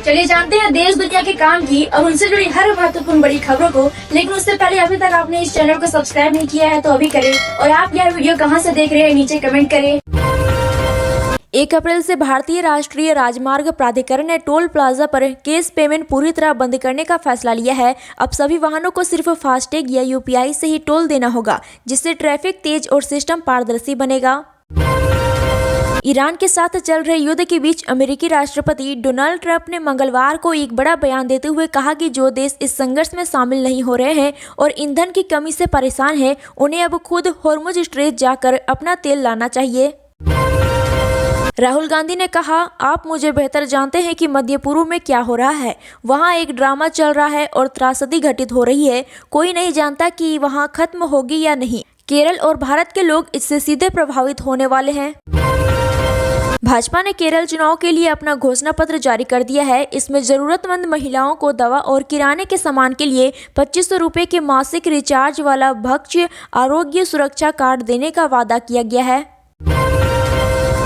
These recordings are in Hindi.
चलिए जानते हैं देश दुनिया के काम की और उनसे जुड़ी हर महत्वपूर्ण बड़ी खबरों को। लेकिन उससे पहले अभी तक आपने इस चैनल को सब्सक्राइब नहीं किया है तो अभी करें। और आप यह वीडियो कहां से देख रहे हैं नीचे कमेंट करें। 1 अप्रैल से भारतीय राष्ट्रीय राजमार्ग प्राधिकरण ने टोल प्लाजा पर कैश पेमेंट पूरी तरह बंद करने का फैसला लिया है। अब सभी वाहनों को सिर्फ फास्टैग या यूपीआई से ही टोल देना होगा, जिससे ट्रैफिक तेज और सिस्टम पारदर्शी बनेगा। ईरान के साथ चल रहे युद्ध के बीच अमेरिकी राष्ट्रपति डोनाल्ड ट्रंप ने मंगलवार को एक बड़ा बयान देते हुए कहा कि जो देश इस संघर्ष में शामिल नहीं हो रहे हैं और ईंधन की कमी से परेशान हैं, उन्हें अब खुद होर्मुज स्ट्रेट जाकर अपना तेल लाना चाहिए। राहुल गांधी ने कहा, आप मुझे बेहतर जानते हैं कि मध्य पूर्व में क्या हो रहा है। वहाँ एक ड्रामा चल रहा है और त्रासदी घटित हो रही है। कोई नहीं जानता कि वहाँ खत्म होगी या नहीं। केरल और भारत के लोग इससे सीधे प्रभावित होने वाले हैं। भाजपा ने केरल चुनाव के लिए अपना घोषणा पत्र जारी कर दिया है। इसमें जरूरतमंद महिलाओं को दवा और किराने के सामान के लिए 2500 रुपये के मासिक रिचार्ज वाला भक्ष्य आरोग्य सुरक्षा कार्ड देने का वादा किया गया है।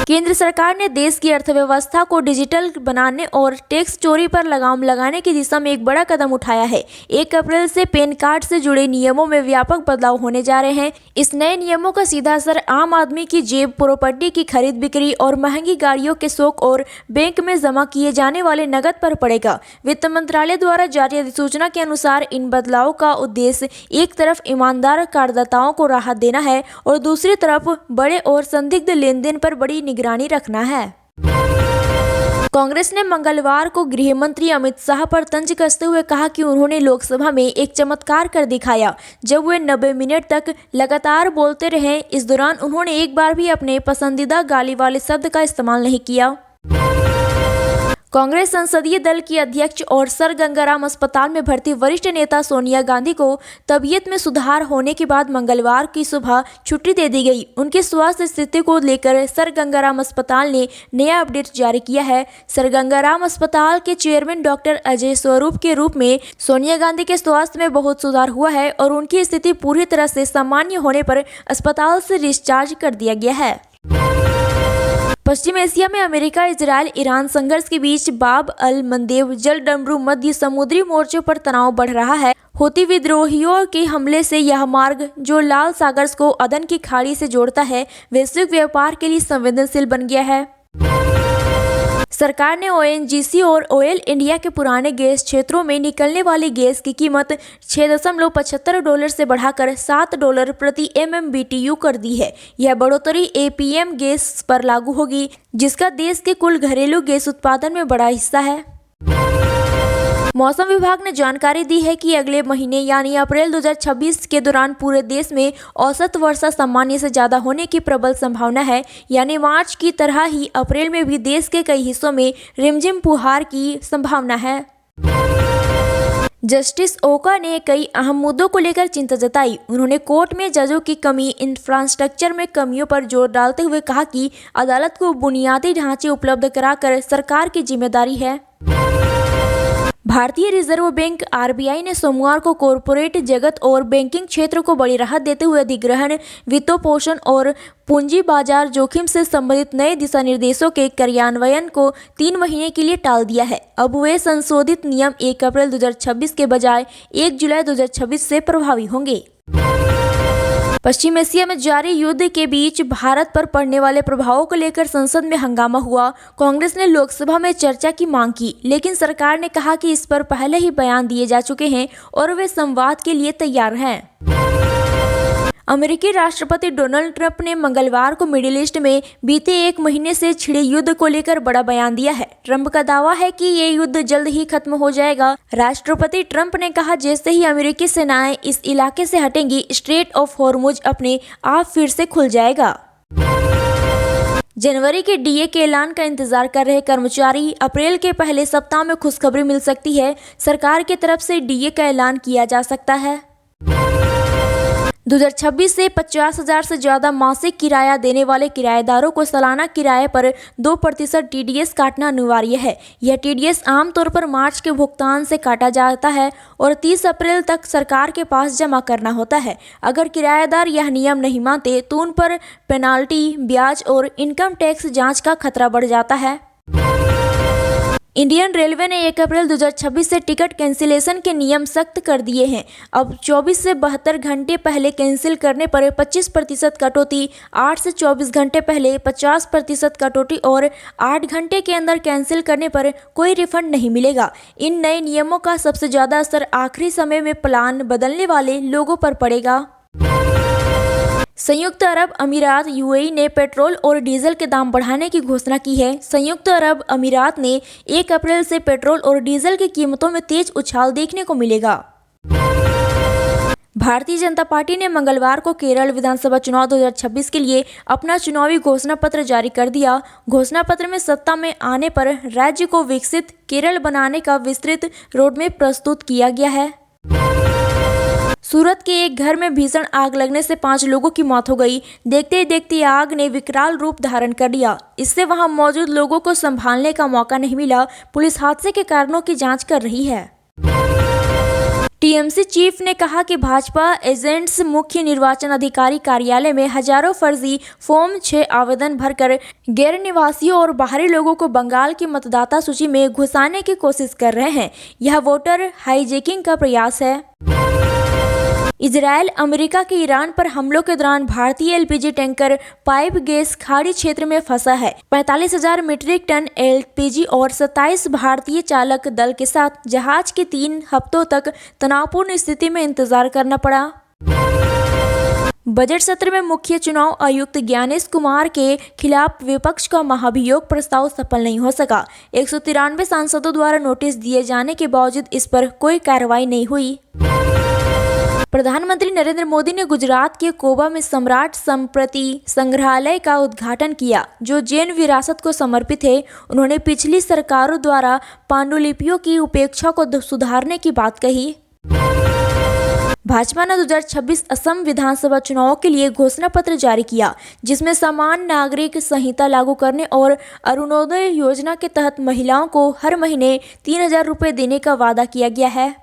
केंद्र सरकार ने देश की अर्थव्यवस्था को डिजिटल बनाने और टैक्स चोरी पर लगाम लगाने की दिशा में एक बड़ा कदम उठाया है। 1 अप्रैल से पैन कार्ड से जुड़े नियमों में व्यापक बदलाव होने जा रहे हैं। इस नए नियमों का सीधा असर आम आदमी की जेब, प्रॉपर्टी की खरीद बिक्री और महंगी गाड़ियों के शौक और बैंक में जमा किए जाने वाले नकद पर पड़ेगा। वित्त मंत्रालय द्वारा जारी अधिसूचना के अनुसार इन बदलावों का उद्देश्य एक तरफ ईमानदार करदाताओं को राहत देना है और दूसरी तरफ बड़े और संदिग्ध लेन देन पर बड़ी निगरानी रखना है। कांग्रेस ने मंगलवार को गृह मंत्री अमित शाह पर तंज कसते हुए कहा कि उन्होंने लोकसभा में एक चमत्कार कर दिखाया जब वे 90 मिनट तक लगातार बोलते रहे। इस दौरान उन्होंने एक बार भी अपने पसंदीदा गाली वाले शब्द का इस्तेमाल नहीं किया। कांग्रेस संसदीय दल की अध्यक्ष और सर गंगाराम अस्पताल में भर्ती वरिष्ठ नेता सोनिया गांधी को तबीयत में सुधार होने के बाद मंगलवार की सुबह छुट्टी दे दी गई। उनकी स्वास्थ्य स्थिति को लेकर सर गंगाराम अस्पताल ने नया अपडेट जारी किया है। सर गंगाराम अस्पताल के चेयरमैन डॉक्टर अजय स्वरूप के रूप में सोनिया गांधी के स्वास्थ्य में बहुत सुधार हुआ है और उनकी स्थिति पूरी तरह से सामान्य होने पर अस्पताल से डिस्चार्ज कर दिया गया है। पश्चिम एशिया में अमेरिका, इजरायल, ईरान संघर्ष के बीच बाब अल मंदेब जलडमरू मध्य समुद्री मोर्चों पर तनाव बढ़ रहा है। हूती विद्रोहियों के हमले से यह मार्ग, जो लाल सागर को अदन की खाड़ी से जोड़ता है, वैश्विक व्यापार के लिए संवेदनशील बन गया है। सरकार ने ओएनजीसी और ऑयल इंडिया के पुराने गैस क्षेत्रों में निकलने वाली गैस की कीमत $6.75 से बढ़ाकर $7 प्रति MMBTU कर दी है। यह बढ़ोतरी APM गैस पर लागू होगी, जिसका देश के कुल घरेलू गैस उत्पादन में बड़ा हिस्सा है। मौसम विभाग ने जानकारी दी है कि अगले महीने यानी अप्रैल 2026 के दौरान पूरे देश में औसत वर्षा सामान्य से ज़्यादा होने की प्रबल संभावना है। यानी मार्च की तरह ही अप्रैल में भी देश के कई हिस्सों में रिमझिम फुहार की संभावना है। जस्टिस ओका ने कई अहम मुद्दों को लेकर चिंता जताई। उन्होंने कोर्ट में जजों की कमी, इंफ्रास्ट्रक्चर में कमियों पर जोर डालते हुए कहा कि अदालत को बुनियादी ढांचे उपलब्ध कराकर सरकार की जिम्मेदारी है। भारतीय रिजर्व बैंक RBI ने सोमवार को कॉरपोरेट जगत और बैंकिंग क्षेत्र को बड़ी राहत देते हुए अधिग्रहण, वित्तपोषण और पूंजी बाजार जोखिम से संबंधित नए दिशा निर्देशों के कार्यान्वयन को 3 महीने के लिए टाल दिया है। अब वे संशोधित नियम 1 अप्रैल 2026 के बजाय 1 जुलाई 2026 से प्रभावी होंगे। पश्चिम एशिया में जारी युद्ध के बीच भारत पर पड़ने वाले प्रभावों को लेकर संसद में हंगामा हुआ। कांग्रेस ने लोकसभा में चर्चा की मांग की, लेकिन सरकार ने कहा कि इस पर पहले ही बयान दिए जा चुके हैं और वे संवाद के लिए तैयार हैं। अमेरिकी राष्ट्रपति डोनाल्ड ट्रंप ने मंगलवार को मिडिल ईस्ट में बीते 1 महीने से छिड़े युद्ध को लेकर बड़ा बयान दिया है। ट्रंप का दावा है कि ये युद्ध जल्द ही खत्म हो जाएगा। राष्ट्रपति ट्रंप ने कहा, जैसे ही अमेरिकी सेनाएं इस इलाके से हटेंगी, स्ट्रेट ऑफ हॉर्मुज अपने आप फिर से खुल जाएगा। जनवरी के DA के ऐलान का इंतजार कर रहे कर्मचारी, अप्रैल के पहले सप्ताह में खुशखबरी मिल सकती है। सरकार की तरफ से DA का ऐलान किया जा सकता है। 2026 से 50,000 से ज़्यादा मासिक किराया देने वाले किराएदारों को सालाना किराए पर 2% TDS काटना अनिवार्य है। यह TDS आमतौर पर मार्च के भुगतान से काटा जाता है और 30 अप्रैल तक सरकार के पास जमा करना होता है। अगर किराएदार यह नियम नहीं मानते तो उन पर पेनाल्टी, ब्याज और इनकम टैक्स जांच का खतरा बढ़ जाता है। इंडियन रेलवे ने 1 अप्रैल 2026 से टिकट कैंसिलेशन के नियम सख्त कर दिए हैं। अब 24 से 72 घंटे पहले कैंसिल करने पर 25% कटौती, 8 से 24 घंटे पहले 50% कटौती और 8 घंटे के अंदर कैंसिल करने पर कोई रिफंड नहीं मिलेगा। इन नए नियमों का सबसे ज़्यादा असर आखिरी समय में प्लान बदलने वाले लोगों पर पड़ेगा। संयुक्त अरब अमीरात यूएई ने पेट्रोल और डीजल के दाम बढ़ाने की घोषणा की है। संयुक्त अरब अमीरात ने 1 अप्रैल से पेट्रोल और डीजल की कीमतों में तेज उछाल देखने को मिलेगा। भारतीय जनता पार्टी ने मंगलवार को केरल विधानसभा चुनाव 2026 के लिए अपना चुनावी घोषणा पत्र जारी कर दिया। घोषणा पत्र में सत्ता में आने पर राज्य को विकसित केरल बनाने का विस्तृत रोडमैप प्रस्तुत किया गया है। सूरत के एक घर में भीषण आग लगने से 5 लोगों की मौत हो गई। देखते ही देखते आग ने विकराल रूप धारण कर लिया। इससे वहां मौजूद लोगों को संभालने का मौका नहीं मिला। पुलिस हादसे के कारणों की जांच कर रही है। टीएमसी चीफ ने कहा कि भाजपा एजेंट्स मुख्य निर्वाचन अधिकारी कार्यालय में हजारों फर्जी फॉर्म 6 आवेदन भरकर गैर निवासियों और बाहरी लोगों को बंगाल की मतदाता सूची में घुसाने की कोशिश कर रहे हैं। यह वोटर हाईजैकिंग का प्रयास है। इजरायल अमेरिका के ईरान पर हमलों के दौरान भारतीय एलपीजी टैंकर पाइप गैस खाड़ी क्षेत्र में फंसा है। 45,000 मीट्रिक टन एलपीजी और 27 भारतीय चालक दल के साथ जहाज के 3 हफ्तों तक तनावपूर्ण स्थिति में इंतजार करना पड़ा। बजट सत्र में मुख्य चुनाव आयुक्त ज्ञानेश कुमार के खिलाफ विपक्ष का महाभियोग प्रस्ताव सफल नहीं हो सका। 193 सांसदों द्वारा नोटिस दिए जाने के बावजूद इस पर कोई कार्रवाई नहीं हुई। प्रधानमंत्री नरेंद्र मोदी ने गुजरात के कोबा में सम्राट स्मृति संग्रहालय का उद्घाटन किया, जो जैन विरासत को समर्पित है। उन्होंने पिछली सरकारों द्वारा पांडुलिपियों की उपेक्षा को सुधारने की बात कही। भाजपा ने 2026 असम विधानसभा चुनाव के लिए घोषणा पत्र जारी किया, जिसमें समान नागरिक संहिता लागू करने और अरुणोदय योजना के तहत महिलाओं को हर महीने 3,000 रुपये देने का वादा किया गया है।